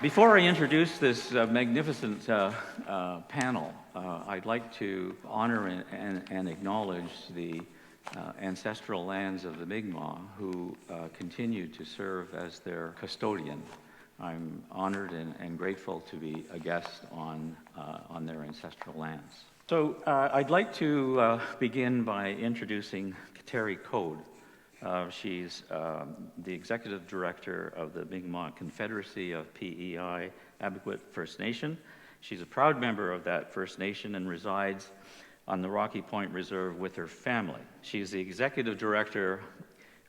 Before I introduce this magnificent panel, I'd like to honor and acknowledge the ancestral lands of the Mi'kmaq who continue to serve as their custodian. I'm honored and grateful to be a guest on their ancestral lands. So I'd like to begin by introducing Kateri Coade. She's the Executive Director of the Mi'kmaq Confederacy of P.E.I, Membertou First Nation. She's a proud member of that First Nation and resides on the Rocky Point Reserve with her family. She's the Executive Director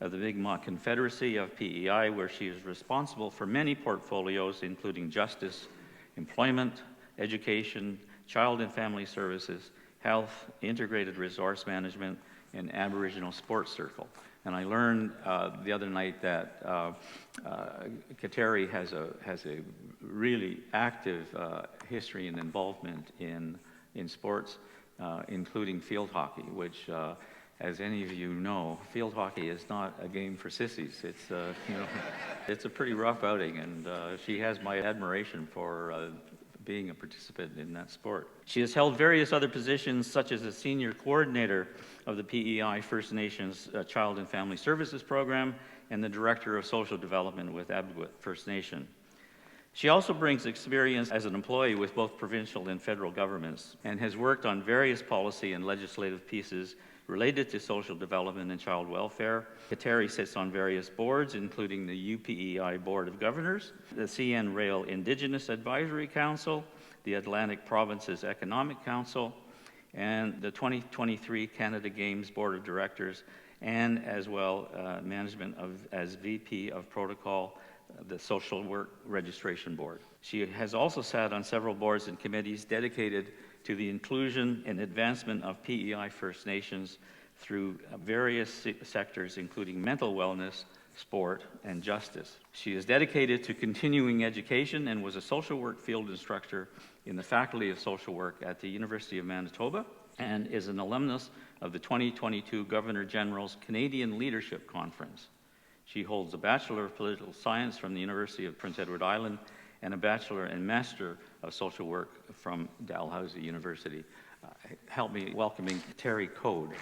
of the Mi'kmaq Confederacy of P.E.I, where she is responsible for many portfolios, including justice, employment, education, child and family services, health, integrated resource management, and Aboriginal Sports Circle. And I learned the other night that Kateri has a really active history and involvement in sports, including field hockey, which, as any of you know, field hockey is not a game for sissies. It's it's a pretty rough outing, and she has my admiration for being a participant in that sport. She has held various other positions, such as a senior coordinator of the P.E.I First Nations Child and Family Services Program and the Director of Social Development with Membertou First Nation. She also brings experience as an employee with both provincial and federal governments and has worked on various policy and legislative pieces related to social development and child welfare. Kateri sits on various boards, including the UPEI Board of Governors, the CN Rail Indigenous Advisory Council, the Atlantic Provinces Economic Council, and the 2023 Canada Games Board of Directors, and as well management as VP of Protocol, the Social Work Registration Board. She has also sat on several boards and committees dedicated to the inclusion and advancement of P.E.I First Nations through various sectors, including mental wellness, sport, and justice. She is dedicated to continuing education and was a social work field instructor in the Faculty of Social Work at the University of Manitoba and is an alumnus of the 2022 Governor General's Canadian Leadership Conference. She holds a Bachelor of Political Science from the University of Prince Edward Island and a Bachelor and Master of Social Work from Dalhousie University. Help me welcoming Kateri Coade.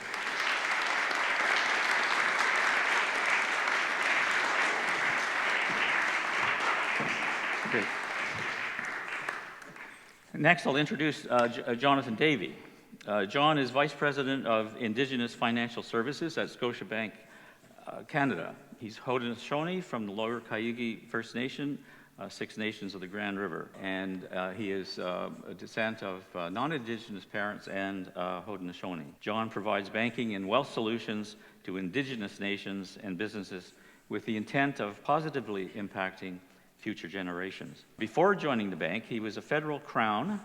Great. Next, I'll introduce Jonathan Davey. John is Vice President of Indigenous Financial Services at Scotiabank, Canada. He's Haudenosaunee from the Lower Cayuga First Nation, Six Nations of the Grand River, and he is a descent of non-Indigenous parents and Haudenosaunee. John provides banking and wealth solutions to Indigenous nations and businesses with the intent of positively impacting future generations. Before joining the bank, he was a federal Crown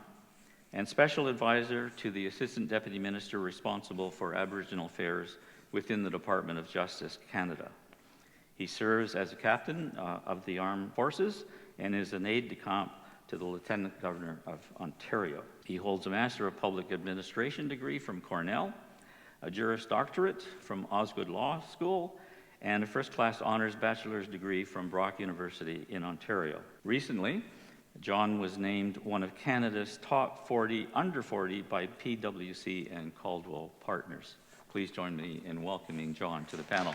and special advisor to the Assistant Deputy Minister responsible for Aboriginal Affairs within the Department of Justice, Canada. He serves as a captain of the Armed Forces and is an aide-de-camp to the Lieutenant Governor of Ontario. He holds a Master of Public Administration degree from Cornell, a Juris Doctorate from Osgoode Law School, and a first-class honors bachelor's degree from Brock University in Ontario. Recently, John was named one of Canada's top 40 under 40 by PwC and Caldwell Partners. Please join me in welcoming John to the panel.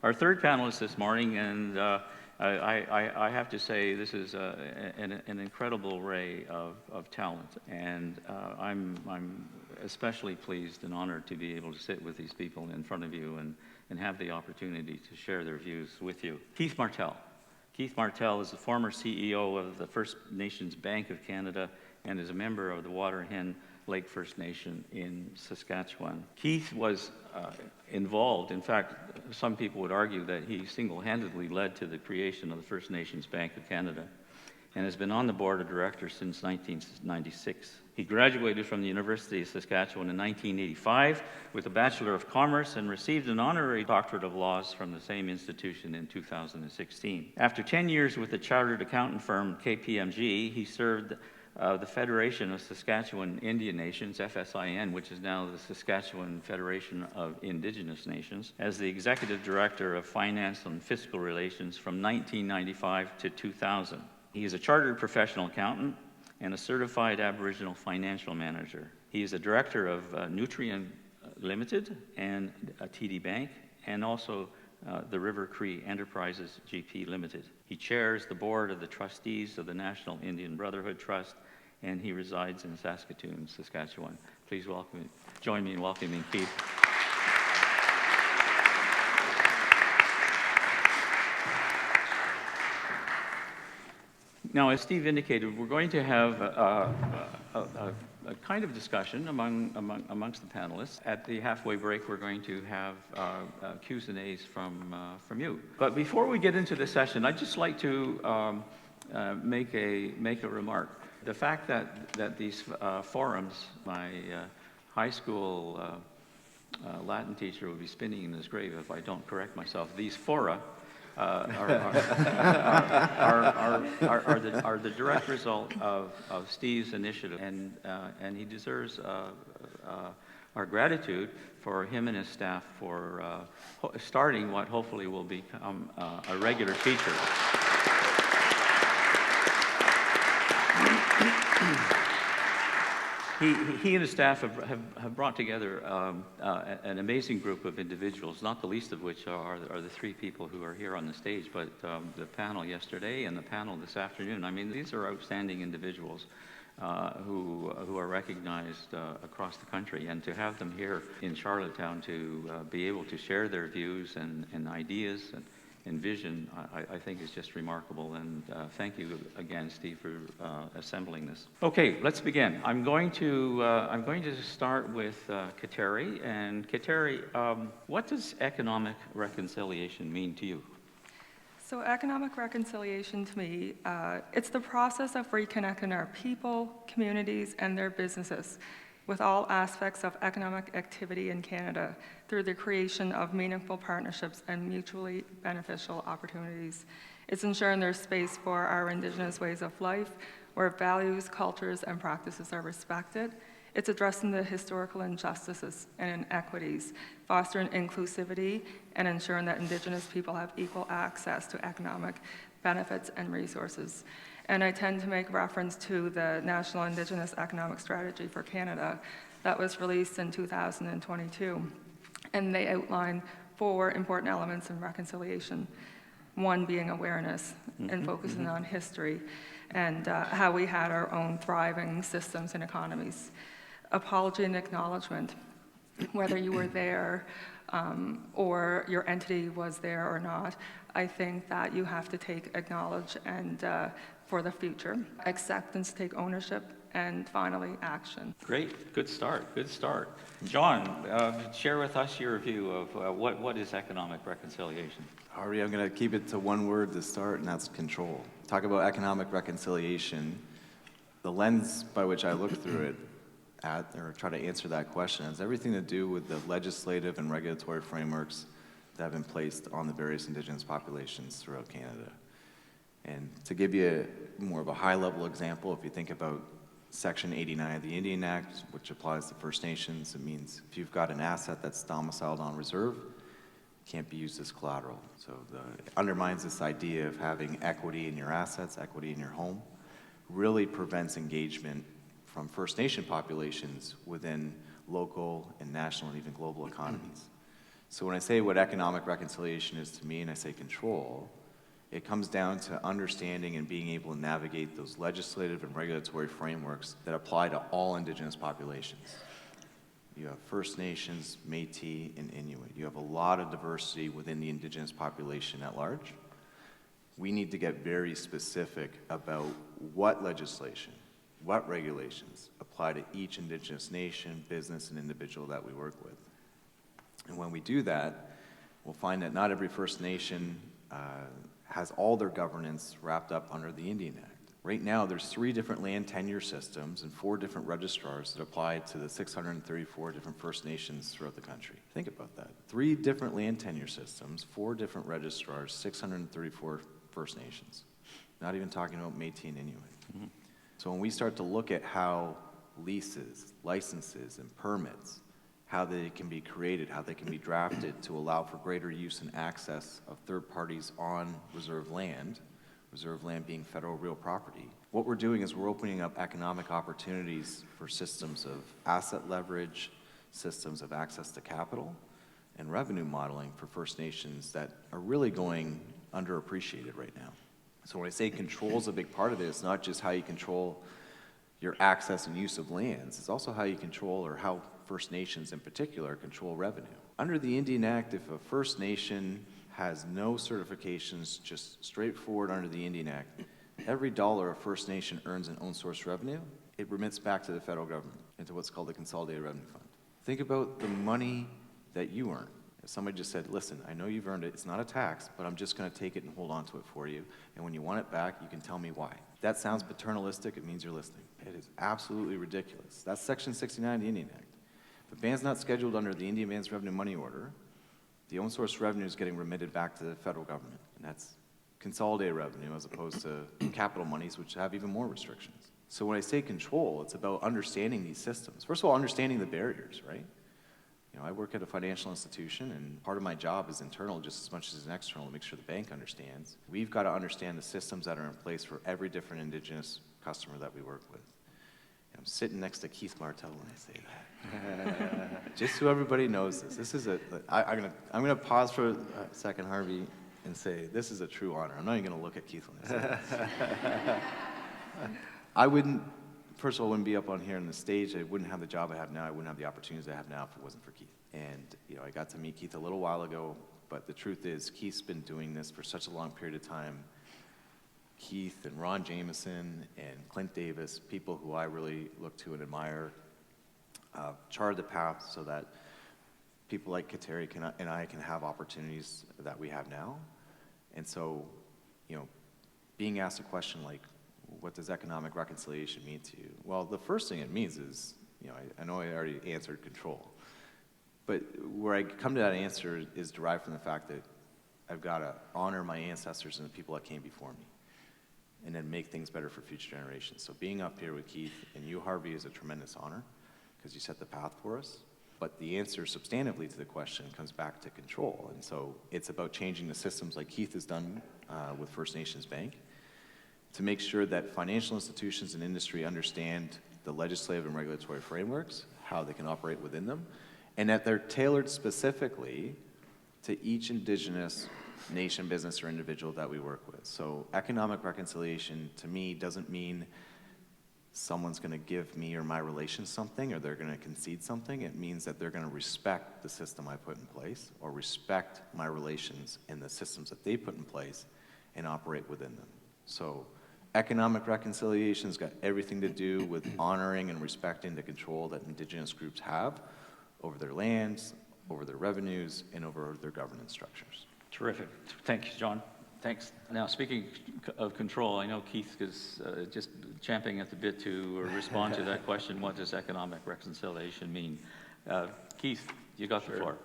Our third panelist this morning, and I have to say this is an incredible array of talent, and I'm especially pleased and honored to be able to sit with these people in front of you and have the opportunity to share their views with you. Keith Martell. Keith Martell is the former CEO of the First Nations Bank of Canada and is a member of the Waterhen Lake First Nation in Saskatchewan. Keith was involved, in fact, some people would argue that he single-handedly led to the creation of the First Nations Bank of Canada and has been on the board of directors since 1996. He graduated from the University of Saskatchewan in 1985 with a Bachelor of Commerce and received an honorary doctorate of laws from the same institution in 2016. After 10 years with the chartered accountant firm KPMG, he served the Federation of Saskatchewan Indian Nations, FSIN, which is now the Saskatchewan Federation of Indigenous Nations, as the Executive Director of Finance and Fiscal Relations from 1995 to 2000. He is a chartered professional accountant and a certified Aboriginal financial manager. He is a director of Nutrient Limited and TD Bank, and also the River Cree Enterprises GP Limited. He chairs the board of the trustees of the National Indian Brotherhood Trust, and he resides in Saskatoon, Saskatchewan. Please join me in welcoming Keith. Now, as Steve indicated, we're going to have a kind of discussion amongst the panelists. At the halfway break, we're going to have Q's and A's from you. But before we get into the session, I'd just like to make a remark. The fact that these forums, my high school Latin teacher would be spinning in his grave if I don't correct myself. These fora are the direct result of Steve's initiative, and he deserves our gratitude for him and his staff for starting what hopefully will become a regular feature. He and his staff have brought together an amazing group of individuals, not the least of which are the three people who are here on the stage, but the panel yesterday and the panel this afternoon. I mean, these are outstanding individuals who are recognized across the country, and to have them here in Charlottetown to be able to share their views and ideas and vision, I think is just remarkable, and thank you again, Steve, for assembling this. Okay, let's begin. I'm going to start with Kateri. And Kateri, what does economic reconciliation mean to you? So economic reconciliation to me, it's the process of reconnecting our people, communities, and their businesses with all aspects of economic activity in Canada through the creation of meaningful partnerships and mutually beneficial opportunities. It's ensuring there's space for our Indigenous ways of life, where values, cultures, and practices are respected. It's addressing the historical injustices and inequities, fostering inclusivity, and ensuring that Indigenous people have equal access to economic benefits and resources. And I tend to make reference to the National Indigenous Economic Strategy for Canada that was released in 2022. And they outline 4 important elements in reconciliation. One being awareness and focusing on history and how we had our own thriving systems and economies. Apology and acknowledgement, whether you were there or your entity was there or not. I think that you have to acknowledge and for the future, acceptance, take ownership, and finally, action. Great, good start, good start. John, share with us your view of what is economic reconciliation. Harvey, I'm going to keep it to one word to start, and that's control. Talk about economic reconciliation. The lens by which I look through it or try to answer that question has everything to do with the legislative and regulatory frameworks that have been placed on the various Indigenous populations throughout Canada. And to give you more of a high-level example, if you think about Section 89 of the Indian Act, which applies to First Nations, it means if you've got an asset that's domiciled on reserve, it can't be used as collateral. So it undermines this idea of having equity in your assets, equity in your home, really prevents engagement from First Nation populations within local and national and even global economies. So when I say what economic reconciliation is to me, and I say control, it comes down to understanding and being able to navigate those legislative and regulatory frameworks that apply to all Indigenous populations. You have First Nations, Métis, and Inuit. You have a lot of diversity within the Indigenous population at large. We need to get very specific about what legislation, what regulations apply to each Indigenous nation, business, and individual that we work with. And when we do that, we'll find that not every First Nation has all their governance wrapped up under the Indian Act. Right now, there's 3 different land tenure systems and 4 different registrars that apply to the 634 different First Nations throughout the country. Think about that. 3 different land tenure systems, 4 different registrars, 634 First Nations. Not even talking about Métis and Inuit. So when we start to look at how leases, licenses, and permits, how they can be created, how they can be drafted to allow for greater use and access of third parties on reserve land being federal real property, what we're doing is we're opening up economic opportunities for systems of asset leverage, systems of access to capital, and revenue modeling for First Nations that are really going underappreciated right now. So when I say control is a big part of it, it's not just how you control your access and use of lands, it's also how you control, or how First Nations in particular control revenue. Under the Indian Act, if a First Nation has no certifications, just straightforward under the Indian Act, every dollar a First Nation earns in own source revenue, it remits back to the federal government into what's called the Consolidated Revenue Fund. Think about the money that you earn. If somebody just said, listen, I know you've earned it, it's not a tax, but I'm just gonna take it and hold on to it for you, and when you want it back, you can tell me why. That sounds paternalistic, it means you're listening. It is absolutely ridiculous. That's Section 69 of the Indian Act. If a band's not scheduled under the Indian Band's Revenue Money Order, the own source revenue is getting remitted back to the federal government, and that's consolidated revenue as opposed to capital monies, which have even more restrictions. So when I say control, it's about understanding these systems. First of all, understanding the barriers, right? You know, I work at a financial institution, and part of my job is internal just as much as an external to make sure the bank understands. We've got to understand the systems that are in place for every different Indigenous customer that we work with. I'm sitting next to Keith Martell when I say that. Just so everybody knows this. This is I'm gonna pause for a second, Harvey, and say this is a true honor. I'm not even gonna look at Keith when I say this. I wouldn't, first of all, wouldn't be up on here on the stage. I wouldn't have the job I have now. I wouldn't have the opportunities I have now if it wasn't for Keith. And you know, I got to meet Keith a little while ago, but the truth is, Keith's been doing this for such a long period of time. Keith and Ron Jameson and Clint Davis, people who I really look to and admire, charted the path so that people like Kateri and I can have opportunities that we have now. And so, you know, being asked a question like, what does economic reconciliation mean to you? Well, the first thing it means is, you know, I know I already answered control, but where I come to that answer is derived from the fact that I've got to honor my ancestors and the people that came before me, and then make things better for future generations. So being up here with Keith and you, Harvey, is a tremendous honor because you set the path for us. But the answer substantively to the question comes back to control. And so it's about changing the systems like Keith has done with First Nations Bank to make sure that financial institutions and industry understand the legislative and regulatory frameworks, how they can operate within them, and that they're tailored specifically to each Indigenous nation, business, or individual that we work with. So economic reconciliation, to me, doesn't mean someone's going to give me or my relations something, or they're going to concede something. It means that they're going to respect the system I put in place, or respect my relations and the systems that they put in place, and operate within them. So economic reconciliation's got everything to do with honoring and respecting the control that Indigenous groups have over their lands, over their revenues, and over their governance structures. Terrific. Thank you, John. Thanks. Now, speaking of control, I know Keith is just champing at the bit to respond to that question. What does economic reconciliation mean? Keith, you got the floor.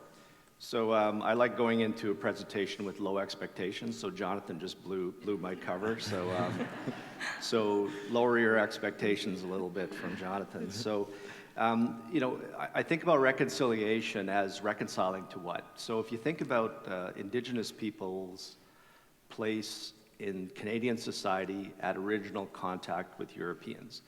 So I like going into a presentation with low expectations, so Jonathan just blew my cover. So, so lower your expectations a little bit from Jonathan. So, you know, I think about reconciliation as reconciling to what? So if you think about Indigenous peoples' place in Canadian society at original contact with Europeans,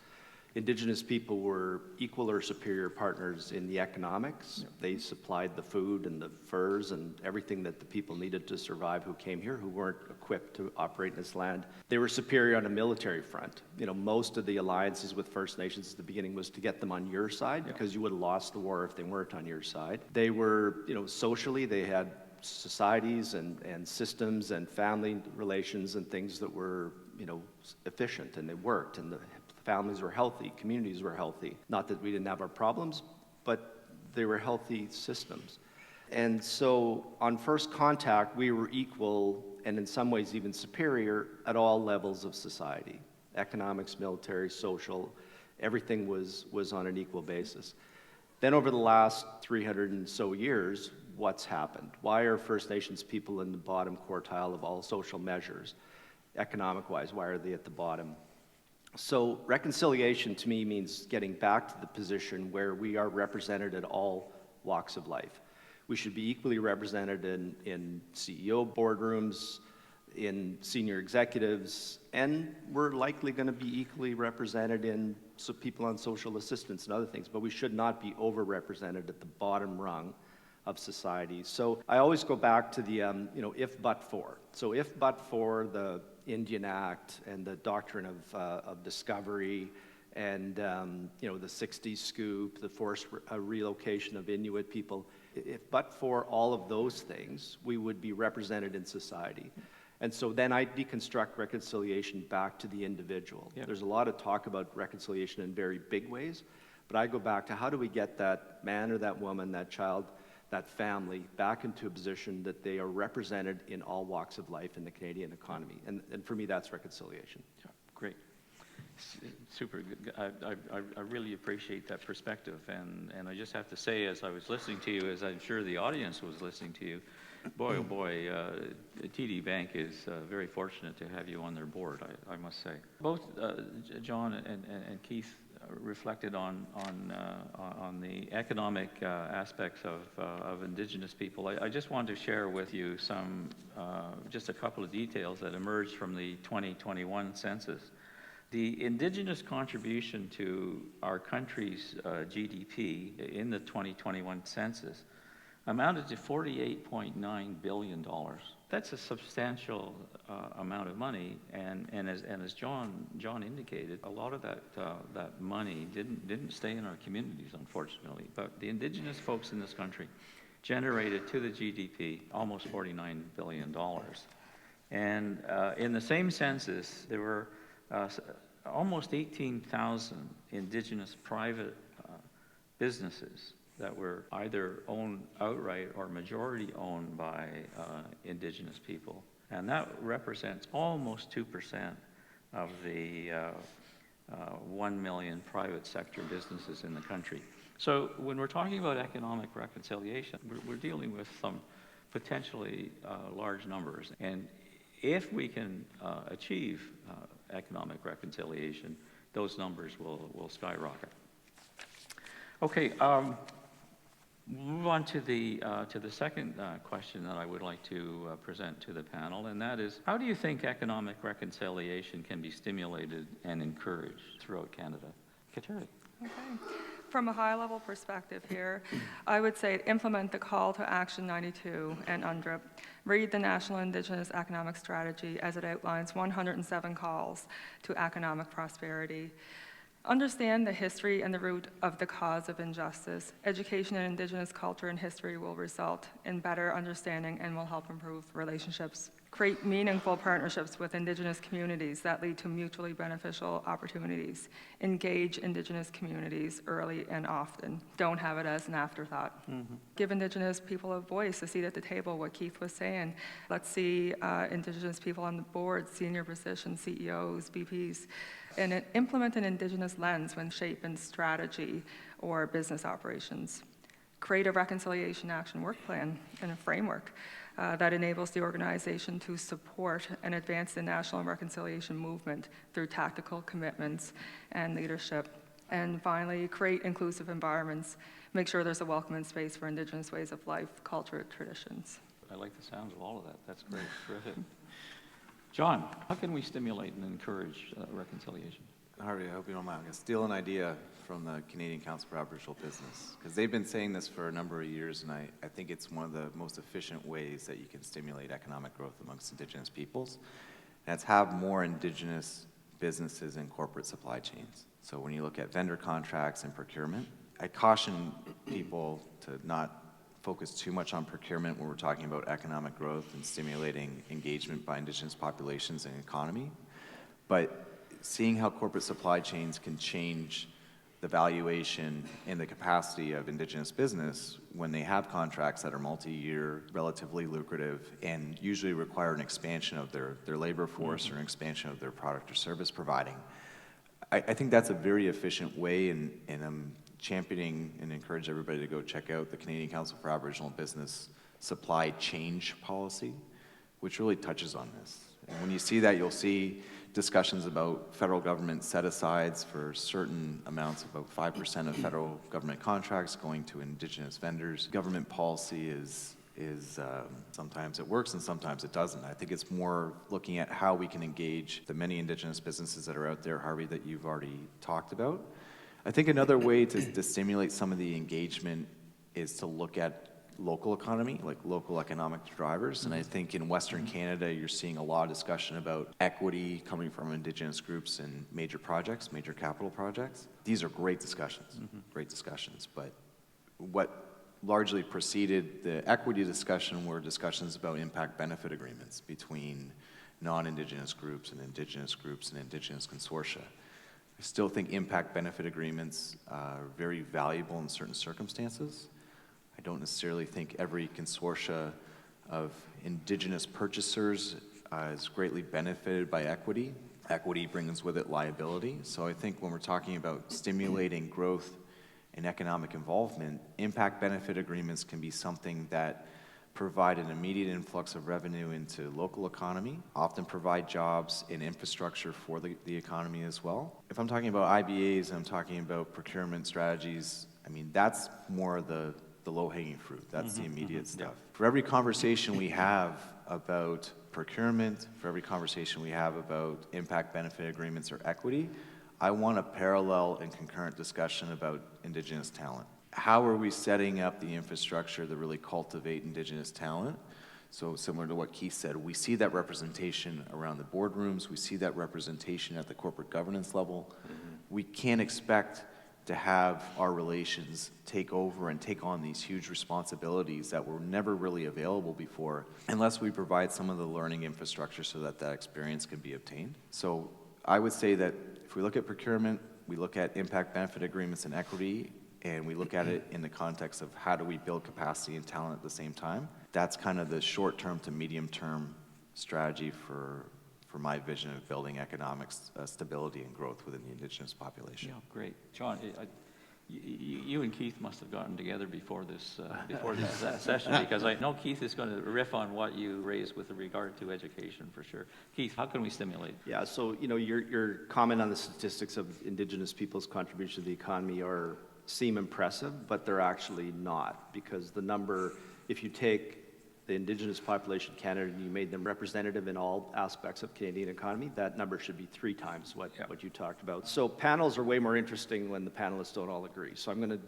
Indigenous people were equal or superior partners in the economics. Yep. They supplied the food and the furs and everything that the people needed to survive who came here, who weren't equipped to operate in this land. They were superior on a military front. You know, most of the alliances with First Nations at the beginning was to get them on your side, because you would have lost the war if they weren't on your side. They were, you know, socially, they had societies and systems and family relations and things that were, you know, efficient, and they worked, and the families were healthy, communities were healthy. Not that we didn't have our problems, but they were healthy systems. And so on first contact, we were equal, and in some ways even superior, at all levels of society. Economics, military, social, everything was on an equal basis. Then over the last 300 and so years, what's happened? Why are First Nations people in the bottom quartile of all social measures? Economic-wise, why are they at the bottom? So reconciliation to me means getting back to the position where we are represented at all walks of life. We should be equally represented in CEO boardrooms, in senior executives, and we're likely going to be equally represented in people on social assistance and other things, but we should not be overrepresented at the bottom rung of society. So I always go back to the, if but for. So if but for the Indian Act and the doctrine of discovery and, the 60s scoop, the forced relocation of Inuit people, if but for all of those things, we would be represented in society. And so then I deconstruct reconciliation back to the individual. Yep. There's a lot of talk about reconciliation in very big ways, but I go back to how do we get that man or that woman, that child, that family back into a position that they are represented in all walks of life in the Canadian economy. And for me, that's reconciliation. Yeah, great. Super good. I really appreciate that perspective. And I just have to say, as I was listening to you, as I'm sure the audience was listening to you, boy, oh boy, TD Bank is very fortunate to have you on their board, I must say. Both John and Keith reflected on the economic aspects of Indigenous people. I just wanted to share with you just a couple of details that emerged from the 2021 census. The Indigenous contribution to our country's GDP in the 2021 census amounted to $48.9 billion. That's a substantial amount of money, and as John indicated, a lot of that money didn't stay in our communities, unfortunately. But the Indigenous folks in this country generated to the GDP almost $49 billion. And in the same census, there were almost 18,000 Indigenous private businesses that were either owned outright or majority owned by Indigenous people. And that represents almost 2% of the 1 million private sector businesses in the country. So when we're talking about economic reconciliation, we're dealing with some potentially large numbers. And if we can achieve economic reconciliation, those numbers will skyrocket. Okay, move on to the second question that I would like to present to the panel, and that is, how do you think economic reconciliation can be stimulated and encouraged throughout Canada? Kateri. Okay. From a high-level perspective here, I would say implement the call to action 92 and UNDRIP. Read the National Indigenous Economic Strategy as it outlines 107 calls to economic prosperity. Understand the history and the root of the cause of injustice. Education in Indigenous culture and history will result in better understanding and will help improve relationships. Create meaningful partnerships with Indigenous communities that lead to mutually beneficial opportunities. Engage Indigenous communities early and often. Don't have it as an afterthought. Mm-hmm. Give Indigenous people a voice, a seat at the table, what Keith was saying. Let's see Indigenous people on the board, senior positions, CEOs, VPs, and implement an Indigenous lens when shaping strategy or business operations. Create a reconciliation action work plan and a framework that enables the organization to support and advance the national reconciliation movement through tactical commitments and leadership. And finally, create inclusive environments. Make sure there's a welcoming space for Indigenous ways of life, culture, traditions. I like the sounds of all of that. That's great. Terrific. John, how can we stimulate and encourage reconciliation? Harvey, I hope you don't mind. I'm going to steal an idea from the Canadian Council for Aboriginal Business, because they've been saying this for a number of years, and I think it's one of the most efficient ways that you can stimulate economic growth amongst Indigenous peoples. And it's have more Indigenous businesses in corporate supply chains. So when you look at vendor contracts and procurement, I caution people to not focus too much on procurement when we're talking about economic growth and stimulating engagement by Indigenous populations and economy. But seeing how corporate supply chains can change the valuation and the capacity of Indigenous business when they have contracts that are multi-year, relatively lucrative, and usually require an expansion of their labor force or an expansion of their product or service providing. I think that's a very efficient way, and I'm championing and encourage everybody to go check out the Canadian Council for Aboriginal Business Supply Change Policy, which really touches on this. And when you see that, you'll see discussions about federal government set-asides for certain amounts, about 5% of federal government contracts going to Indigenous vendors. Government policy is sometimes it works and sometimes it doesn't. I think it's more looking at how we can engage the many Indigenous businesses that are out there, Harvey, that you've already talked about. I think another way to stimulate some of the engagement is to look at local economy, like local economic drivers. And I think in Western Canada, you're seeing a lot of discussion about equity coming from Indigenous groups in major projects, major capital projects. These are great discussions, but what largely preceded the equity discussion were discussions about impact benefit agreements between non-Indigenous groups and Indigenous consortia. I still think impact benefit agreements are very valuable in certain circumstances. I don't necessarily think every consortia of Indigenous purchasers is greatly benefited by equity. Equity brings with it liability. So I think when we're talking about stimulating growth and economic involvement, impact benefit agreements can be something that provide an immediate influx of revenue into local economy, often provide jobs and infrastructure for the economy as well. If I'm talking about IBAs, I'm talking about procurement strategies, I mean, that's more the low-hanging fruit. That's the immediate stuff. For every conversation we have about procurement, for every conversation we have about impact benefit agreements or equity, I want a parallel and concurrent discussion about Indigenous talent. How are we setting up the infrastructure to really cultivate Indigenous talent? So similar to what Keith said, we see that representation around the boardrooms, we see that representation at the corporate governance level. We can't expect to have our relations take over and take on these huge responsibilities that were never really available before unless we provide some of the learning infrastructure so that that experience can be obtained. So I would say that if we look at procurement, we look at impact benefit agreements and equity, and we look at it in the context of how do we build capacity and talent at the same time, that's kind of the short-term to medium-term strategy for my vision of building economic stability and growth within the Indigenous population. Yeah, great. John, you and Keith must have gotten together before this session, because I know Keith is going to riff on what you raised with regard to education for sure. Keith, how can we stimulate? Yeah, so your comment on the statistics of Indigenous people's contribution to the economy seem impressive, but they're actually not, because the number, if you take the Indigenous population in Canada and you made them representative in all aspects of Canadian economy, that number should be 3 times what you talked about. So panels are way more interesting when the panelists don't all agree. So I'm going to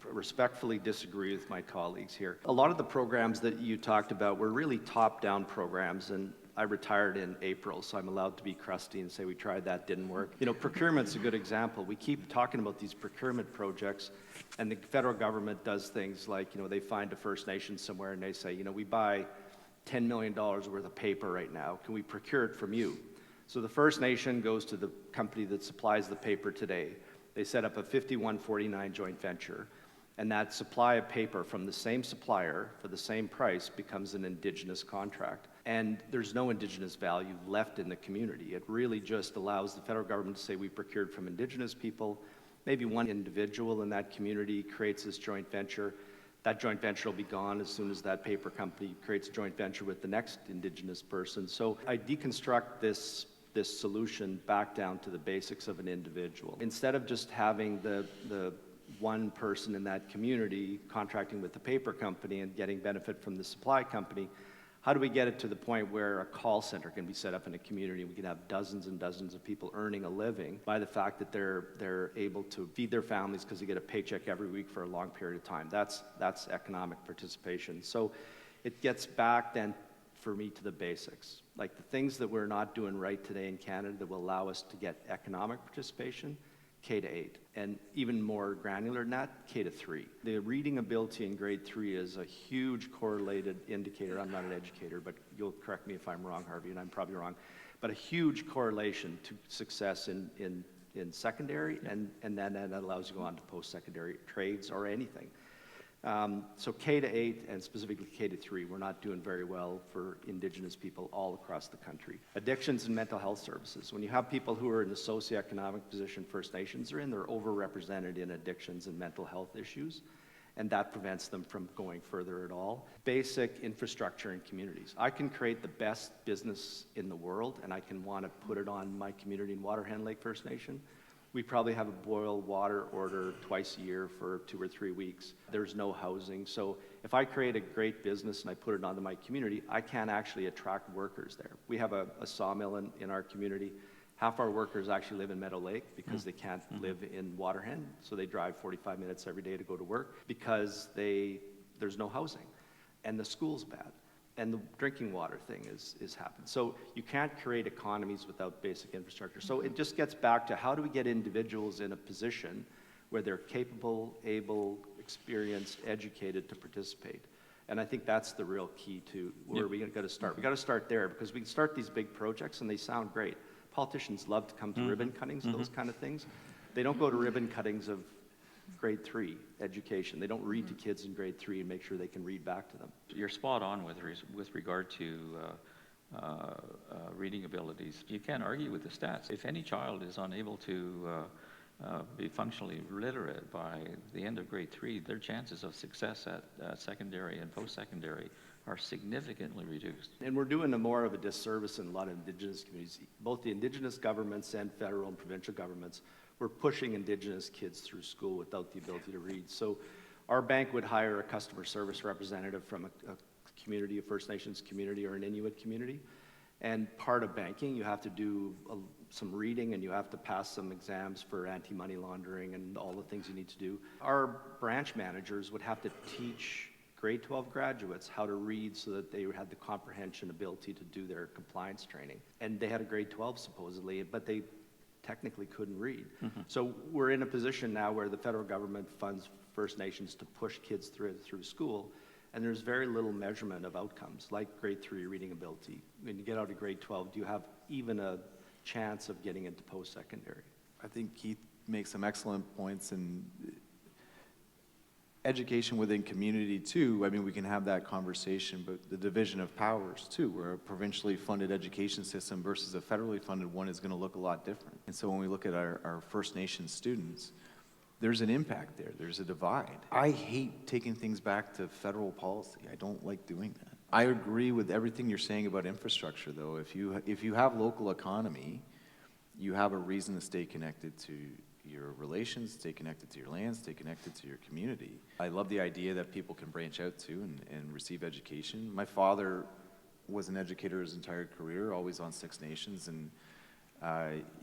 respectfully disagree with my colleagues here. A lot of the programs that you talked about were really top-down programs, and I retired in April, so I'm allowed to be crusty and say we tried that, didn't work. Procurement's a good example. We keep talking about these procurement projects, and the federal government does things like, they find a First Nation somewhere and they say, we buy $10 million worth of paper right now. Can we procure it from you? So the First Nation goes to the company that supplies the paper today. They set up a 51-49 joint venture, and that supply of paper from the same supplier for the same price becomes an Indigenous contract. And there's no Indigenous value left in the community. It really just allows the federal government to say we procured from Indigenous people. Maybe one individual in that community creates this joint venture. That joint venture will be gone as soon as that paper company creates a joint venture with the next Indigenous person. So I deconstruct this solution back down to the basics of an individual. Instead of just having the one person in that community contracting with the paper company and getting benefit from the supply company, how do we get it to the point where a call center can be set up in a community and we can have dozens and dozens of people earning a living by the fact that they're able to feed their families because they get a paycheck every week for a long period of time? That's economic participation. So it gets back then for me to the basics, like the things that we're not doing right today in Canada that will allow us to get economic participation. K-8, and even more granular than that, K-3. The reading ability in grade 3 is a huge correlated indicator. I'm not an educator, but you'll correct me if I'm wrong, Harvey, and I'm probably wrong, but a huge correlation to success in secondary, and then that allows you to go on to post-secondary trades or anything. So K-8 and specifically K-3, we're not doing very well for Indigenous people all across the country. Addictions and mental health services. When you have people who are in the socioeconomic position First Nations are in, they're overrepresented in addictions and mental health issues. and that prevents them from going further at all. Basic infrastructure in communities. I can create the best business in the world, and I can want to put it on my community in Waterhen Lake First Nation. We probably have a boil water order twice a year for 2 or 3 weeks. There's no housing. So if I create a great business and I put it onto my community, I can't actually attract workers there. We have a sawmill in our community. Half our workers actually live in Meadow Lake because they can't live in Waterhen, so they drive 45 minutes every day to go to work because there's no housing, and the school's bad, and the drinking water thing is happened. So you can't create economies without basic infrastructure. So it just gets back to how do we get individuals in a position where they're capable, able, experienced, educated to participate. And I think that's the real key to where we got to start. We got to start there because we can start these big projects and they sound great. Politicians love to come to ribbon cuttings, those kind of things. They don't go to ribbon cuttings of grade 3 education. They don't read to kids in grade 3 and make sure they can read back to them. You're spot on with regard to reading abilities. You can't argue with the stats. If any child is unable to be functionally literate by the end of grade 3, their chances of success at secondary and post-secondary are significantly reduced. And we're doing more of a disservice in a lot of Indigenous communities. Both the Indigenous governments and federal and provincial governments were pushing Indigenous kids through school without the ability to read. So our bank would hire a customer service representative from a community, a First Nations community or an Inuit community. And part of banking, you have to do some reading and you have to pass some exams for anti-money laundering and all the things you need to do. Our branch managers would have to teach grade 12 graduates how to read so that they had the comprehension ability to do their compliance training. And they had a grade 12 supposedly, but they technically couldn't read. So we're in a position now where the federal government funds First Nations to push kids through school, and there's very little measurement of outcomes, like grade 3 reading ability. When you get out of grade 12, do you have even a chance of getting into post-secondary? I think Keith makes some excellent points, and education within community too. I mean, we can have that conversation, but the division of powers too, where a provincially funded education system versus a federally funded one is going to look a lot different. And so when we look at our First Nation students, there's an impact there. There's a divide. I hate taking things back to federal policy. I don't like doing that. I agree with everything you're saying about infrastructure, though. If you have local economy, you have a reason to stay connected to your relations, stay connected to your land, stay connected to your community. I love the idea that people can branch out to and receive education. My father was an educator his entire career, always on Six Nations, and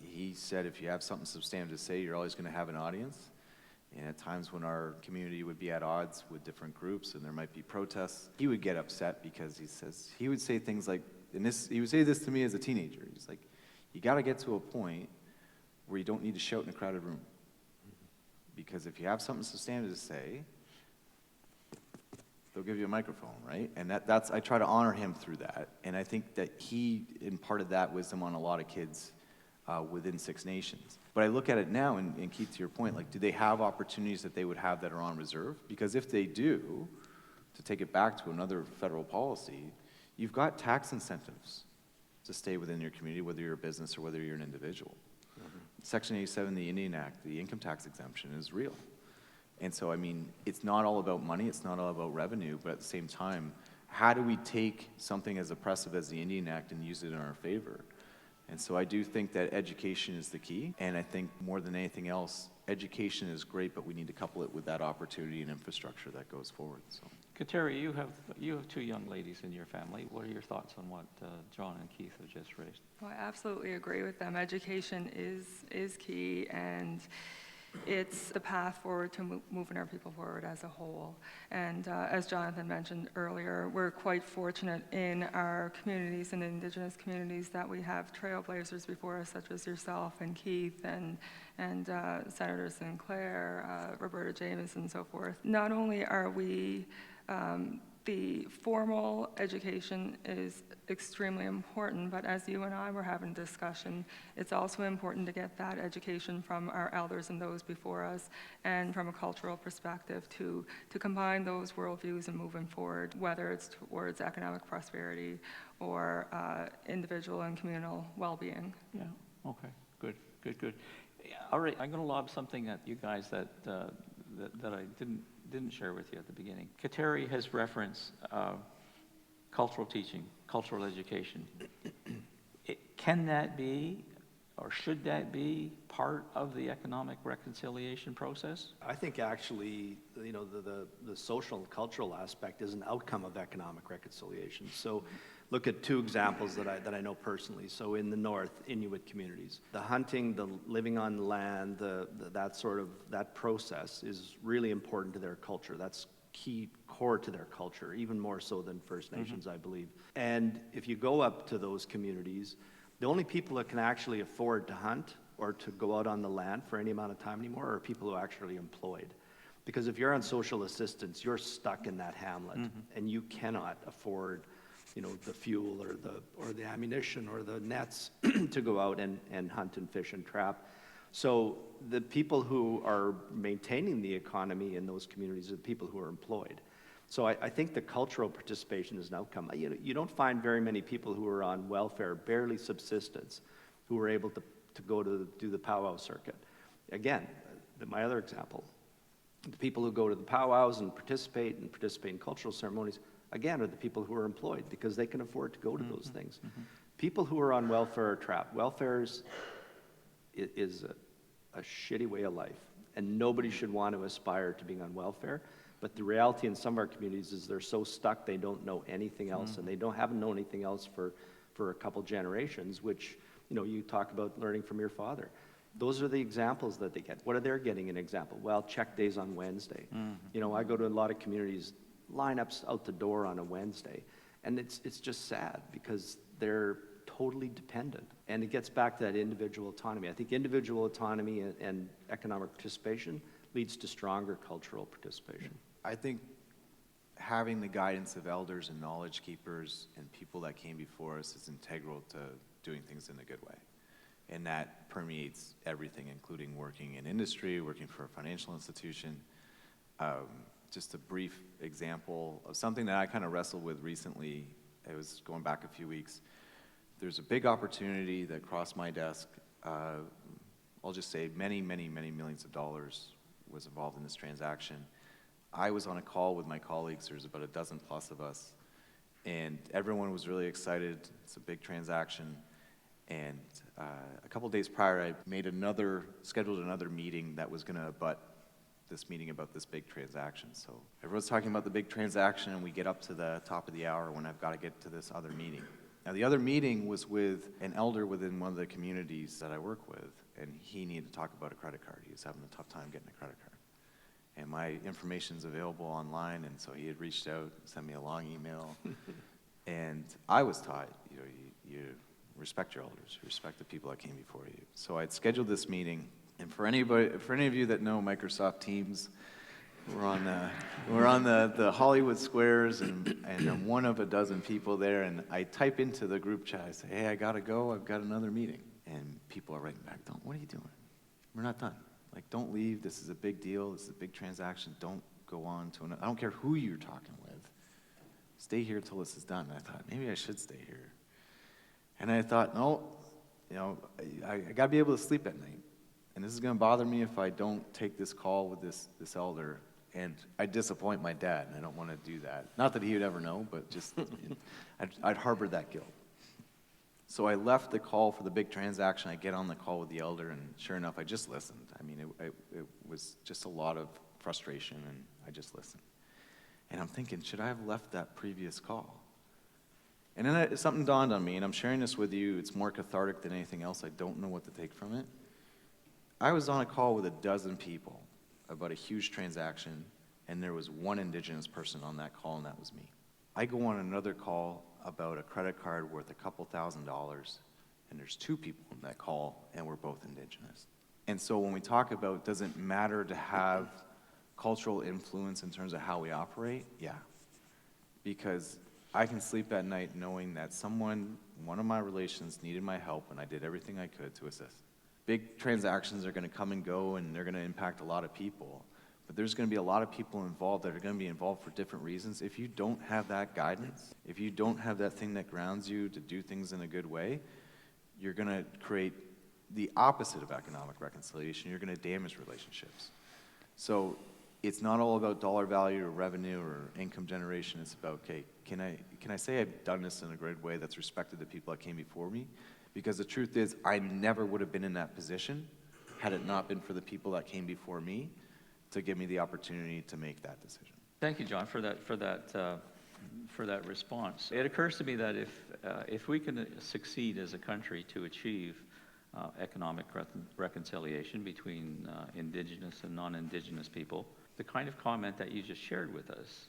he said if you have something substantive to say, you're always going to have an audience. And at times when our community would be at odds with different groups and there might be protests, he would get upset because he would say things like, he would say this to me as a teenager, he's like, you got to get to a point where you don't need to shout in a crowded room. Because if you have something substantive to say, they'll give you a microphone, right? And that's I try to honor him through that. And I think that he imparted that wisdom on a lot of kids within Six Nations. But I look at it now, and Keith, to your point, like, do they have opportunities that they would have that are on reserve? Because if they do, to take it back to another federal policy, you've got tax incentives to stay within your community, whether you're a business or whether you're an individual. Section 87 of the Indian Act, the income tax exemption, is real. And so, I mean, it's not all about money, it's not all about revenue, but at the same time, how do we take something as oppressive as the Indian Act and use it in our favor? And so I do think that education is the key, and I think more than anything else, education is great, but we need to couple it with that opportunity and infrastructure that goes forward. So, Kateri, you have 2 young ladies in your family. What are your thoughts on what John and Keith have just raised? Well, I absolutely agree with them. Education is key, and it's the path forward to moving our people forward as a whole. And as Jonathan mentioned earlier, we're quite fortunate in our communities and Indigenous communities that we have trailblazers before us, such as yourself and Keith and Senator Sinclair, Roberta James, and so forth. Not only are we the formal education is extremely important, but as you and I were having discussion, it's also important to get that education from our elders and those before us, and from a cultural perspective to combine those worldviews and moving forward, whether it's towards economic prosperity or individual and communal well-being. Yeah, okay, good. Yeah, all right, I'm going to lob something at you guys that I didn't share with you at the beginning. Kateri has referenced cultural teaching, cultural education. Can that be, or should that be, part of the economic reconciliation process? I think actually, you know, the social and cultural aspect is an outcome of economic reconciliation. So look at two examples that I know personally. So in the north, Inuit communities, the hunting, the living on land, that process is really important to their culture. That's key core to their culture, even more so than First Nations, I believe. And if you go up to those communities, the only people that can actually afford to hunt or to go out on the land for any amount of time anymore are people who are actually employed. Because if you're on social assistance, you're stuck in that hamlet, and you cannot afford, you know, the fuel or the ammunition or the nets to go out and hunt and fish and trap. So the people who are maintaining the economy in those communities are the people who are employed. So I think the cultural participation is an outcome. You don't find very many people who are on welfare, barely subsistence, who are able to go to do the powwow circuit. Again, my other example, the people who go to the powwows and participate in cultural ceremonies, again, are the people who are employed because they can afford to go to those things. People who are on welfare are trapped. Welfare is a shitty way of life, and nobody should want to aspire to being on welfare. But the reality in some of our communities is they're so stuck they don't know anything else, and they haven't known anything else for a couple generations, which, you know, you talk about learning from your father. Those are the examples that they get. What are they getting an example? Well, check days on Wednesday. You know, I go to a lot of communities, lineups out the door on a Wednesday, and it's just sad because they're totally dependent. And it gets back to that individual autonomy. I think individual autonomy and economic participation leads to stronger cultural participation. I think having the guidance of elders and knowledge keepers and people that came before us is integral to doing things in a good way. And that permeates everything, including working in industry, working for a financial institution. Just a brief example of something that I kind of wrestled with recently. It was going back a few weeks. There's a big opportunity that crossed my desk. I'll just say many, many, many millions of dollars was involved in this transaction. I was on a call with my colleagues. There's about a dozen plus of us, and everyone was really excited. It's a big transaction. And a couple days prior, I scheduled another meeting that was going to abut this meeting about this big transaction. So everyone's talking about the big transaction, and we get up to the top of the hour when I've got to get to this other meeting. Now, the other meeting was with an elder within one of the communities that I work with, and he needed to talk about a credit card. He was having a tough time getting a credit card. And my information's available online, and so he had reached out, sent me a long email. And I was taught, you know, you respect your elders, you respect the people that came before you. So I'd scheduled this meeting, and for any of you that know Microsoft Teams, we're on the Hollywood Squares, and I'm one of a dozen people there, and I type into the group chat, I say, hey, I gotta go, I've got another meeting. And people are writing back, what are you doing? We're not done. Like, don't leave, this is a big deal, this is a big transaction, don't go on to another, I don't care who you're talking with. Stay here till this is done. And I thought, maybe I should stay here. And I thought, no, you know, I gotta be able to sleep at night. And this is gonna bother me if I don't take this call with this elder. And I disappoint my dad, and I don't wanna do that. Not that he would ever know, but just, I'd harbor that guilt. So I left the call for the big transaction. I get on the call with the elder, and sure enough, I just listened. I mean, it was just a lot of frustration, and I just listened. And I'm thinking, should I have left that previous call? And then something dawned on me, and I'm sharing this with you. It's more cathartic than anything else. I don't know what to take from it. I was on a call with a dozen people about a huge transaction, and there was one Indigenous person on that call, and that was me. I go on another call about a credit card worth a couple $1,000s, and there's two people on that call, and we're both Indigenous. And so when we talk about, does it matter to have cultural influence in terms of how we operate? Yeah. Because I can sleep at night knowing that one of my relations needed my help, and I did everything I could to assist. Big transactions are going to come and go, and they're going to impact a lot of people. But there's going to be a lot of people involved that are going to be involved for different reasons. If you don't have that guidance, if you don't have that thing that grounds you to do things in a good way, you're going to create the opposite of economic reconciliation. You're going to damage relationships. So it's not all about dollar value or revenue or income generation. It's about, okay, can I say I've done this in a great way that's respected the people that came before me? Because the truth is, I never would have been in that position had it not been for the people that came before me to give me the opportunity to make that decision. Thank you, John, for that response. It occurs to me that if we can succeed as a country to achieve economic reconciliation between Indigenous and non-Indigenous people, the kind of comment that you just shared with us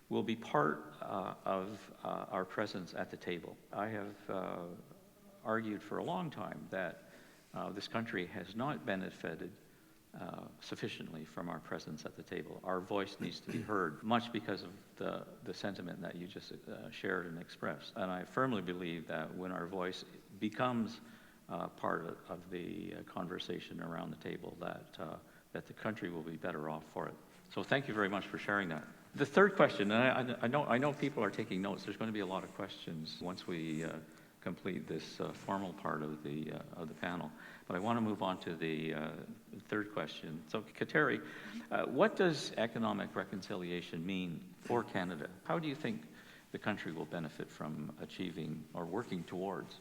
will be part of our presence at the table. I have argued for a long time that this country has not benefited sufficiently from our presence at the table. Our voice needs to be heard, much because of the sentiment that you just shared and expressed. And I firmly believe that when our voice becomes part of the conversation around the table, that the country will be better off for it. So thank you very much for sharing that. The third question, and I know people are taking notes. There's going to be a lot of questions once we complete this formal part of the panel. But I want to move on to the third question. So, Kateri, what does economic reconciliation mean for Canada? How do you think the country will benefit from achieving or working towards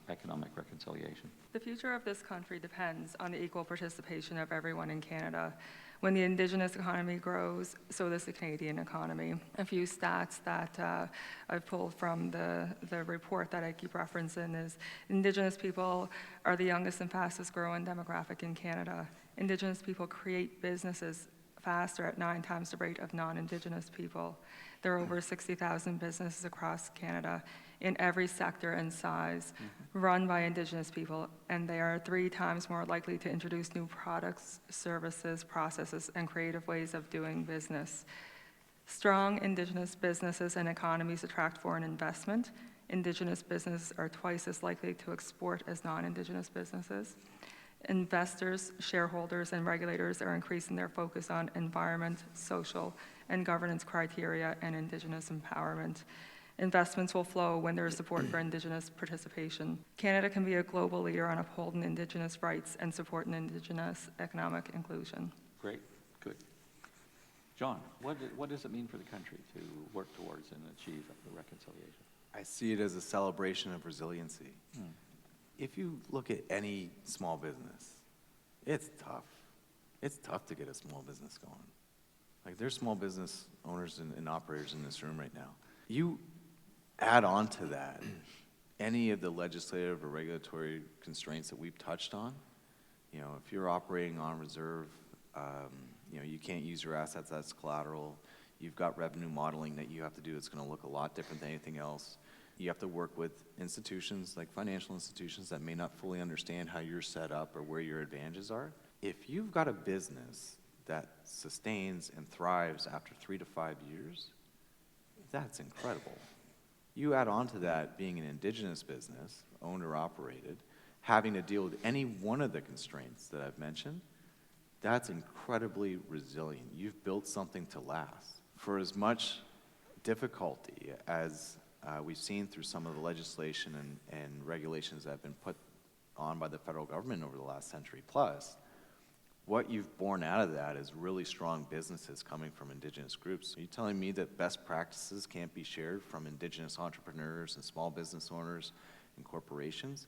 economic reconciliation? The future of this country depends on the equal participation of everyone in Canada. When the Indigenous economy grows, so does the Canadian economy. A few stats that I've pulled from the report that I keep referencing is Indigenous people are the youngest and fastest growing demographic in Canada. Indigenous people create businesses faster at 9 times the rate of non-Indigenous people. There are over 60,000 businesses across Canada in every sector and size run by Indigenous people, and they are 3 times more likely to introduce new products, services, processes, and creative ways of doing business. Strong Indigenous businesses and economies attract foreign investment. Indigenous businesses are twice as likely to export as non-Indigenous businesses. Investors, shareholders, and regulators are increasing their focus on environment, social, and governance criteria and Indigenous empowerment. Investments will flow when there is support for Indigenous participation. Canada can be a global leader on upholding Indigenous rights and supporting Indigenous economic inclusion. Great, good. John, what does it mean for the country to work towards and achieve the reconciliation? I see it as a celebration of resiliency. If you look at any small business, it's tough. It's tough to get a small business going. Like, there's small business owners and operators in this room right now. You add on to that any of the legislative or regulatory constraints that we've touched on. You know, if you're operating on reserve, you know, you can't use your assets as collateral. You've got revenue modeling that you have to do that's going to look a lot different than anything else. You have to work with institutions like financial institutions that may not fully understand how you're set up or where your advantages are. If you've got a business that sustains and thrives after 3 to 5 years, that's incredible. You add on to that being an Indigenous business, owned or operated, having to deal with any one of the constraints that I've mentioned, that's incredibly resilient. You've built something to last. For as much difficulty as we've seen through some of the legislation and regulations that have been put on by the federal government over the last century plus, what you've borne out of that is really strong businesses coming from Indigenous groups. Are you telling me that best practices can't be shared from Indigenous entrepreneurs and small business owners and corporations?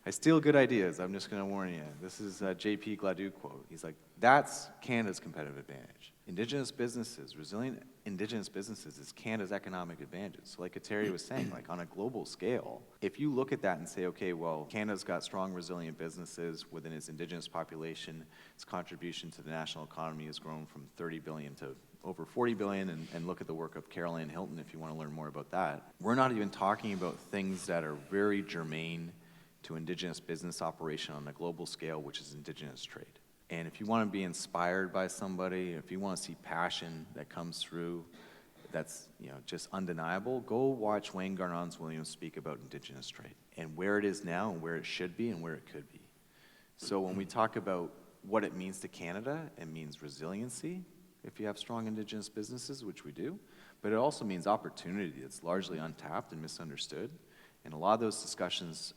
I steal good ideas, I'm just going to warn you. This is a J.P. Gladue quote. He's like, that's Canada's competitive advantage. Indigenous businesses, resilient Indigenous businesses is Canada's economic advantage. So like Kateri was saying, like on a global scale, if you look at that and say, okay, well, Canada's got strong, resilient businesses within its Indigenous population, its contribution to the national economy has grown from 30 billion to over 40 billion, and look at the work of Caroline Hilton if you want to learn more about that. We're not even talking about things that are very germane to Indigenous business operation on a global scale, which is Indigenous trade. And if you want to be inspired by somebody, if you want to see passion that comes through that's, you know, just undeniable, go watch Wayne Garnons-Williams speak about Indigenous trade and where it is now and where it should be and where it could be. So when we talk about what it means to Canada, it means resiliency if you have strong Indigenous businesses, which we do, but it also means opportunity that's largely untapped and misunderstood. And a lot of those discussions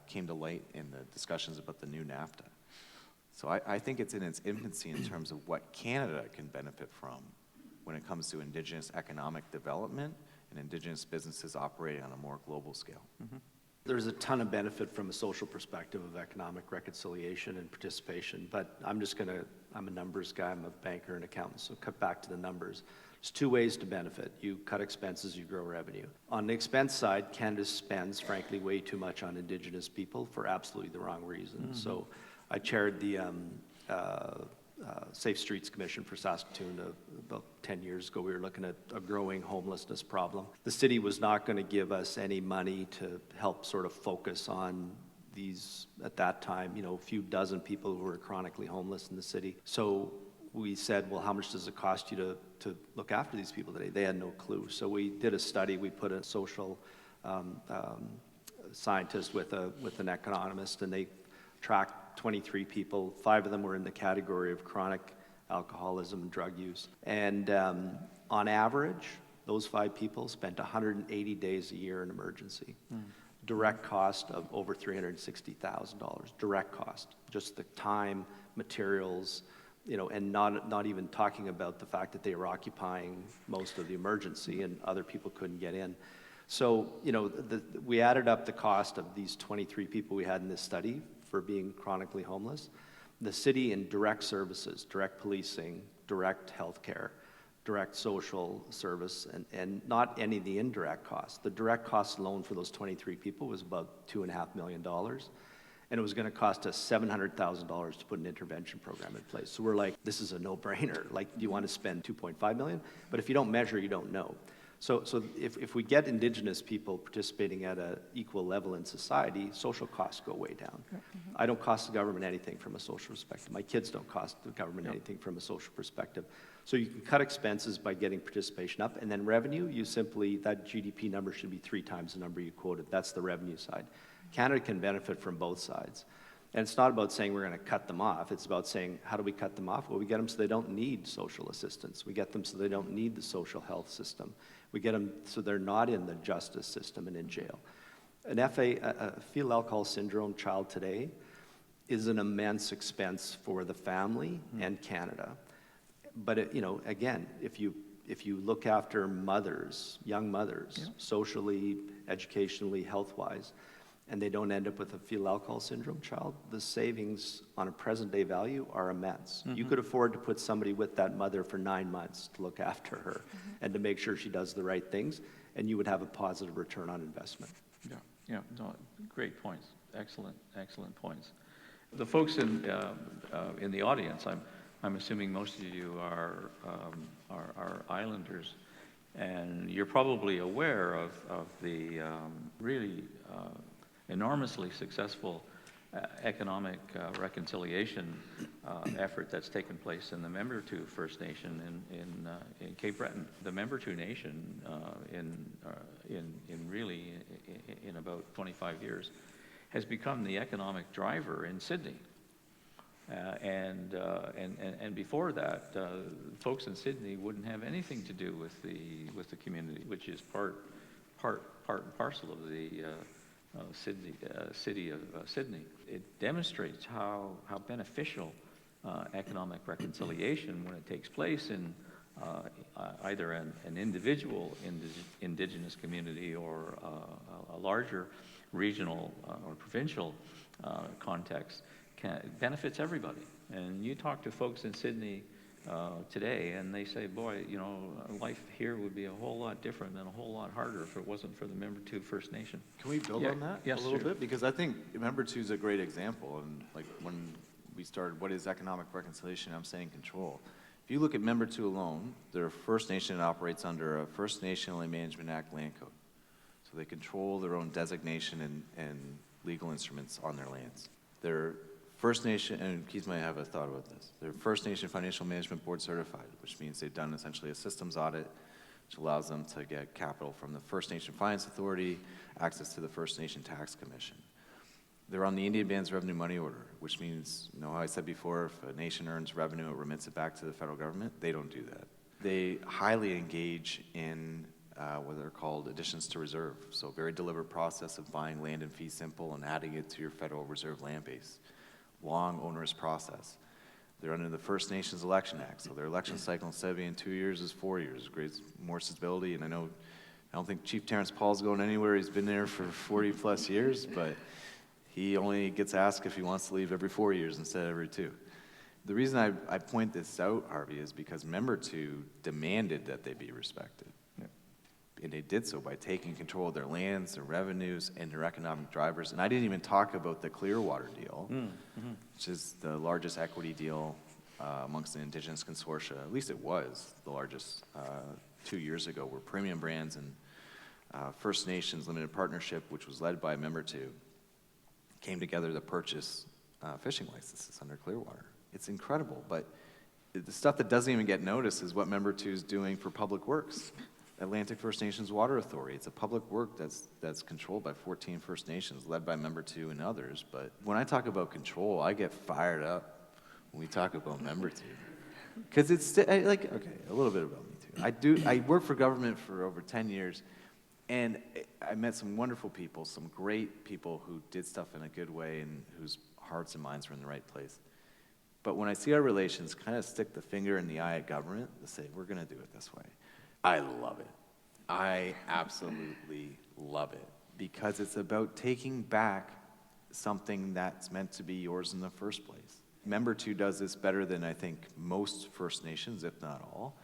came to light in the discussions about the new NAFTA. So I think it's in its infancy in terms of what Canada can benefit from when it comes to Indigenous economic development and Indigenous businesses operating on a more global scale. There's a ton of benefit from a social perspective of economic reconciliation and participation, but I'm a numbers guy, I'm a banker and accountant, so cut back to the numbers. There's two ways to benefit. You cut expenses, you grow revenue. On the expense side, Canada spends, frankly, way too much on Indigenous people for absolutely the wrong reasons. So I chaired the Safe Streets Commission for Saskatoon about 10 years ago. We were looking at a growing homelessness problem. The city was not going to give us any money to help sort of focus on these, at that time, a few dozen people who were chronically homeless in the city. So we said, well, how much does it cost you to look after these people today? They had no clue. So we did a study. We put a social scientist with an economist, and they tracked 23 people. 5 of them were in the category of chronic alcoholism and drug use. And on average, those 5 people spent 180 days a year in emergency. Direct cost of over $360,000. Direct cost, just the time, materials, and not even talking about the fact that they were occupying most of the emergency and other people couldn't get in. So, we added up the cost of these 23 people we had in this study for being chronically homeless. The city in direct services, direct policing, direct healthcare, direct social service, and not any of the indirect costs. The direct cost alone for those 23 people was about $2.5 million. And it was going to cost us $700,000 to put an intervention program in place. So we're like, this is a no-brainer. Like, do you want to spend $2.5 million? But if you don't measure, you don't know. So if we get Indigenous people participating at an equal level in society, social costs go way down. I don't cost the government anything from a social perspective. My kids don't cost the government anything from a social perspective. So you can cut expenses by getting participation up, and then revenue, that GDP number should be 3 times the number you quoted. That's the revenue side. Canada can benefit from both sides. And it's not about saying we're going to cut them off. It's about saying, how do we cut them off? Well, we get them so they don't need social assistance. We get them so they don't need the social health system. We get them so they're not in the justice system and in jail. A fetal alcohol syndrome child today is an immense expense for the family and Canada. But again, if you look after mothers, young mothers, socially, educationally, health-wise, and they don't end up with a fetal alcohol syndrome child, the savings on a present-day value are immense. You could afford to put somebody with that mother for 9 months to look after her and to make sure she does the right things, and you would have a positive return on investment. No, great points. Excellent points. The folks in the audience, I'm assuming most of you are islanders, and you're probably aware of the really enormously successful economic reconciliation effort that's taken place in the Membertou First Nation in Cape Breton. The Membertou Nation in about 25 years has become the economic driver in Sydney. And before that, folks in Sydney wouldn't have anything to do with the community, which is part and parcel of the city of Sydney. It demonstrates how beneficial economic reconciliation, when it takes place in either an individual Indigenous community or a larger regional or provincial context, benefits everybody. And you talk to folks in Sydney today, and they say, boy, life here would be a whole lot different and a whole lot harder if it wasn't for the Membertou First Nation. Can we build on that a little bit? Because I think Membertou is a great example. And like when we started, what is economic reconciliation? I'm saying control. If you look at Membertou alone, they're a First Nation that operates under a First Nation Land Management Act land code. So they control their own designation and legal instruments on their lands. They're First Nation, and Keith might have a thought about this, they're First Nation Financial Management Board certified, which means they've done essentially a systems audit, which allows them to get capital from the First Nation Finance Authority, access to the First Nation Tax Commission. They're on the Indian Band's revenue money order, which means, how I said before, if a nation earns revenue, it remits it back to the federal government. They don't do that. They highly engage in what are called additions to reserve. So a very deliberate process of buying land in fee simple and adding it to your federal reserve land base. long, onerous process. They're under the First Nations Election Act, so their election cycle, instead of being 2 years, is 4 years. Creates more stability, and I don't think Chief Terrence Paul's going anywhere. He's been there for 40 plus years, but he only gets asked if he wants to leave every 4 years instead of every 2. The reason I point this out, Harvey, is because Membertou demanded that they be respected. Yeah. And they did so by taking control of their lands, their revenues, and their economic drivers. And I didn't even talk about the Clearwater deal, which is the largest equity deal amongst the Indigenous consortia. At least it was the largest 2 years ago, where Premium Brands and First Nations Limited Partnership, which was led by Membertou, came together to purchase fishing licenses under Clearwater. It's incredible, but the stuff that doesn't even get noticed is what Membertou is doing for public works. Atlantic First Nations Water Authority. It's a public work that's controlled by 14 First Nations, led by Membertou and others. But when I talk about control, I get fired up when we talk about Membertou. Because it's okay, a little bit about me too. I worked for government for over 10 years, and I met some wonderful people, some great people who did stuff in a good way and whose hearts and minds were in the right place. But when I see our relations kind of stick the finger in the eye at government to say, we're going to do it this way, I love it. I absolutely love it, because it's about taking back something that's meant to be yours in the first place. Membertou does this better than I think most First Nations, if not all.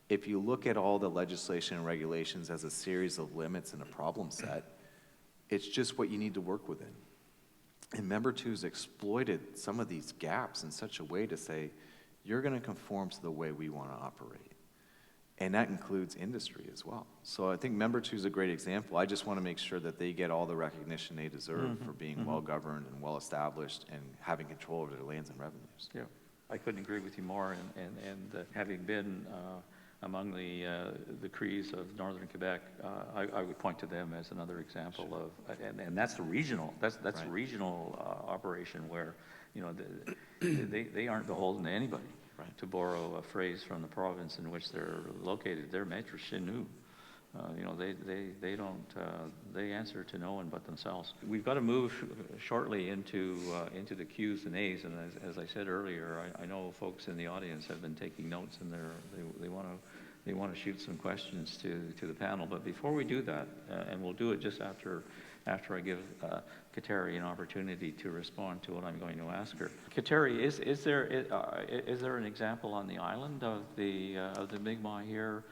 If you look at all the legislation and regulations as a series of limits and a problem set, it's just what you need to work within. And Membertou's exploited some of these gaps in such a way to say, you're going to conform to the way we want to operate. And that includes industry as well. So I think Membertou's a great example. I just want to make sure that they get all the recognition they deserve for being well-governed and well-established and having control over their lands and revenues. Yeah, I couldn't agree with you more. And having been among the Crees of northern Quebec, I would point to them as another example of, and that's the regional, that's right. A regional operation where, they aren't beholden to anybody. Right. To borrow a phrase from the province in which they're located, they're maître chez nous. They don't, they answer to no one but themselves. We've got to move shortly into the Q's and A's, and as I said earlier, I know folks in the audience have been taking notes, and they want to shoot some questions to the panel. But before we do that, and we'll do it just after I give Kateri an opportunity to respond to what I'm going to ask her. Kateri, is there an example on the island of the Mi'kmaq here,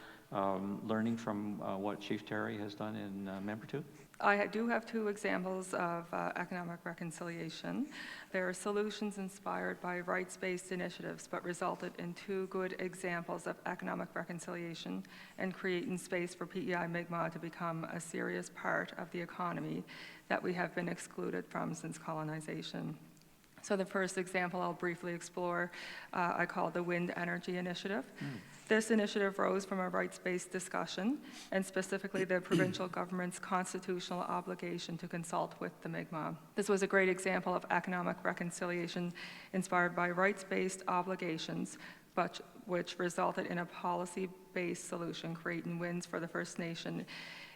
learning from what Chief Terry has done in Membertou? I do have 2 examples of economic reconciliation. There are solutions inspired by rights-based initiatives, but resulted in 2 good examples of economic reconciliation and creating space for P.E.I. Mi'kmaq to become a serious part of the economy that we have been excluded from since colonization. So the first example I'll briefly explore, I call the Wind Energy Initiative. This initiative rose from a rights-based discussion, and specifically the provincial government's constitutional obligation to consult with the Mi'kmaq. This was a great example of economic reconciliation inspired by rights-based obligations, but which resulted in a policy-based solution, creating wins for the First Nation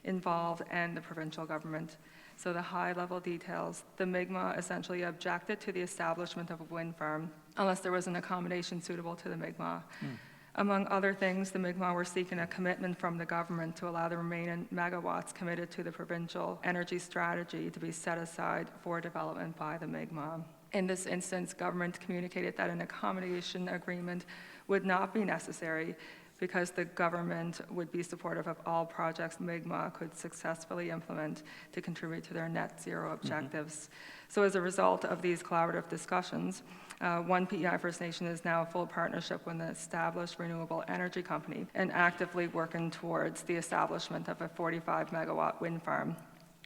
involved and the provincial government. So the high-level details, the Mi'kmaq essentially objected to the establishment of a wind farm unless there was an accommodation suitable to the Mi'kmaq. Among other things, the Mi'kmaq were seeking a commitment from the government to allow the remaining megawatts committed to the provincial energy strategy to be set aside for development by the Mi'kmaq. In this instance, government communicated that an accommodation agreement would not be necessary because the government would be supportive of all projects Mi'kmaq could successfully implement to contribute to their net zero objectives. So as a result of these collaborative discussions, one P.E.I. First Nation is now a full partnership with an established renewable energy company and actively working towards the establishment of a 45 megawatt wind farm,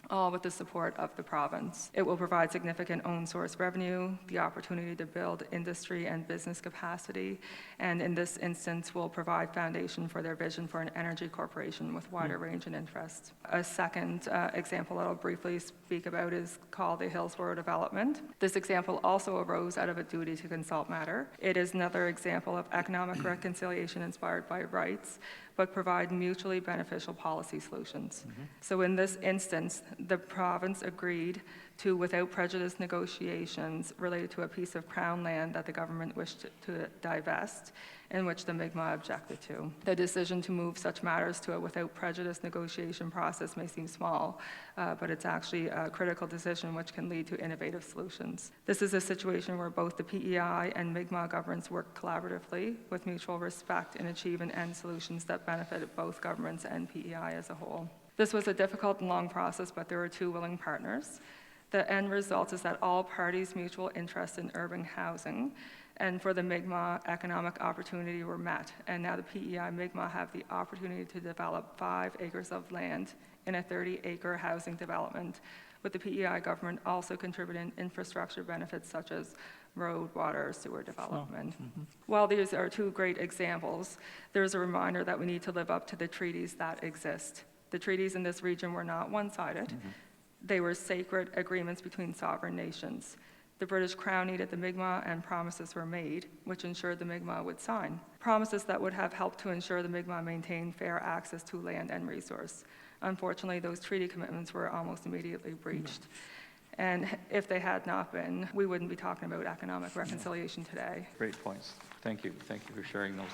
all with the support of the province. It will provide significant own source revenue, the opportunity to build industry and business capacity, and in this instance will provide foundation for their vision for an energy corporation with wider range and interests. A second example that I'll briefly speak about is called the Hillsborough Development. This example also arose out of a duty to consult matter. It is another example of economic reconciliation inspired by rights, but provide mutually beneficial policy solutions. So in this instance, the province agreed to without prejudice negotiations related to a piece of Crown land that the government wished to divest, in which the Mi'kmaq objected to. The decision to move such matters to a without prejudice negotiation process may seem small, but it's actually a critical decision which can lead to innovative solutions. This is a situation where both the P.E.I. and Mi'kmaq governments work collaboratively with mutual respect in achieving end solutions that benefited both governments and P.E.I. as a whole. This was a difficult and long process, but there were two willing partners. The end result is that all parties' mutual interest in urban housing and for the Mi'kmaq economic opportunity were met. And now the P.E.I. Mi'kmaq have the opportunity to develop 5 acres of land in a 30-acre housing development, with the P.E.I. government also contributing infrastructure benefits such as road, water, sewer development. While these are two great examples, there's a reminder that we need to live up to the treaties that exist. The treaties in this region were not one-sided. They were sacred agreements between sovereign nations. The British Crown needed the Mi'kmaq, and promises were made, which ensured the Mi'kmaq would sign. Promises that would have helped to ensure the Mi'kmaq maintained fair access to land and resource. Unfortunately, those treaty commitments were almost immediately breached. And if they had not been, we wouldn't be talking about economic reconciliation today. Great points. Thank you. Thank you for sharing those.